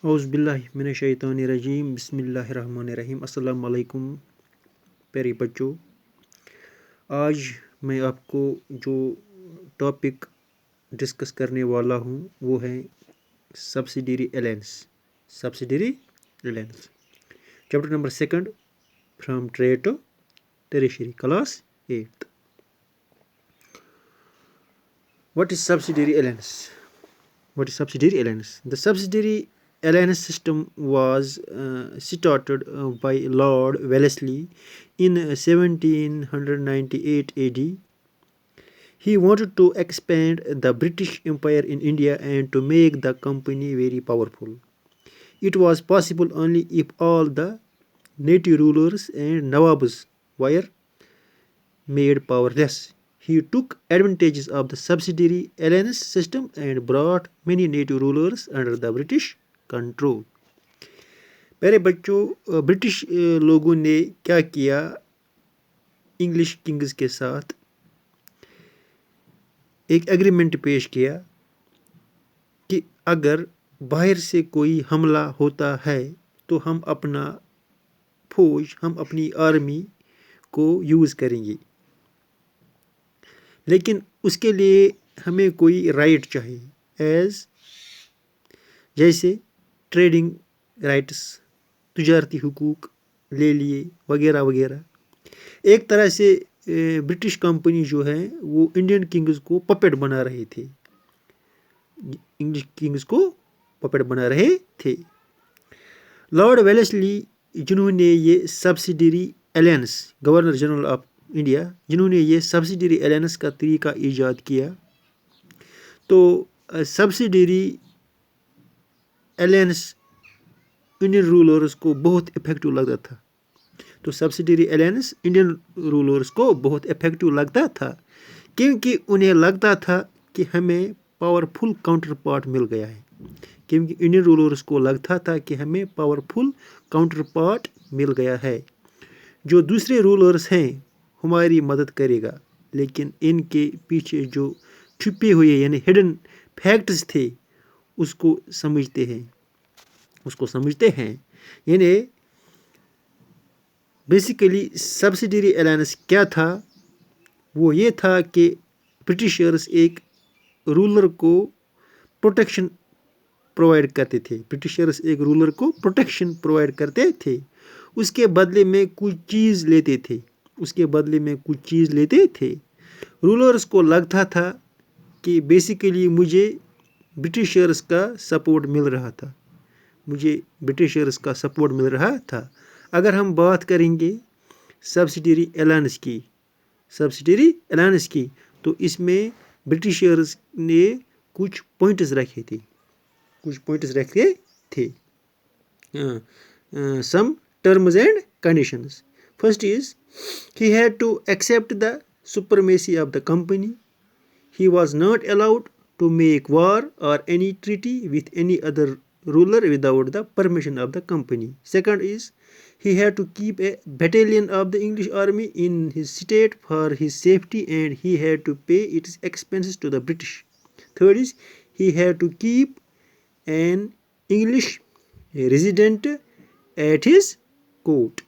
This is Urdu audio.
اعوذ باللہ من الشیطان الرجیم بسم اللہ الرحمن الرحیم السلام علیکم پیارے بچوں. آج میں آپ کو جو ٹاپک ڈسکس کرنے والا ہوں وہ ہے subsidiary alliance. Chapter number 2 from trade to treasury, class 8. What is subsidiary alliance? The subsidiary alliance system was started by Lord Wellesley in 1798 AD. He wanted to expand the British Empire in India and to make the company very powerful. It was possible only if all the native rulers and Nawabs were made powerless. He took advantages of the subsidiary alliance system and brought many native rulers under the British control. پیارے بچوں, برٹش لوگوں نے کیا کیا انگلش کنگز کے ساتھ ایک ایگریمنٹ پیش کیا کہ اگر باہر سے کوئی حملہ ہوتا ہے تو ہم اپنا فوج, ہم اپنی آرمی کو یوز کریں گے, لیکن اس کے لیے ہمیں کوئی رائٹ چاہیے, جیسے ٹریڈنگ رائٹس, تجارتی حقوق لے لیے وغیرہ وغیرہ. ایک طرح سے برٹش کمپنی جو ہے وہ انڈین کنگز کو پپیٹ بنا رہے تھے, انگلش کنگز کو پپیٹ بنا رہے تھے. لارڈ ویلسلی جنہوں نے یہ subsidiary alliance, governor general of India, جنہوں نے یہ سبسڈیری الائنس کا طریقہ ایجاد کیا, تو سبسڈیری الائنس انڈین رولرز کو بہت افیکٹو لگتا تھا. تو سبسڈیری الائنس انڈین رولرز کو بہت افیکٹو لگتا تھا کیونکہ انہیں لگتا تھا کہ ہمیں پاورفل کاؤنٹر پارٹ مل گیا ہے, کیونکہ انڈین رولرز کو لگتا تھا کہ ہمیں پاورفل کاؤنٹر پارٹ مل گیا ہے جو دوسرے رولرز ہیں ہماری مدد کرے گا. لیکن ان کے پیچھے جو چھپے ہوئے یعنی ہڈن فیکٹس تھے اس کو سمجھتے ہیں. یعنی بیسیکلی سبسڈیری الائنس کیا تھا, وہ یہ تھا کہ برٹشرز ایک رولر کو پروٹیکشن پرووائڈ کرتے تھے, اس کے بدلے میں کچھ چیز لیتے تھے. رولرز کو لگتا تھا کہ بیسیکلی مجھے برٹشرز کا سپورٹ مل رہا تھا. اگر ہم بات کریں گے سبسڈیری الائنس کی تو اس میں برٹشرز نے کچھ پوائنٹس رکھے تھے. Some terms and conditions. First is, he had to accept the supremacy of the company. He was not allowed to make war or any treaty with any other ruler without the permission of the company. Second is, he had to keep a battalion of the English army in his state for his safety and he had to pay its expenses to the British. Third is, he had to keep an English resident at his court.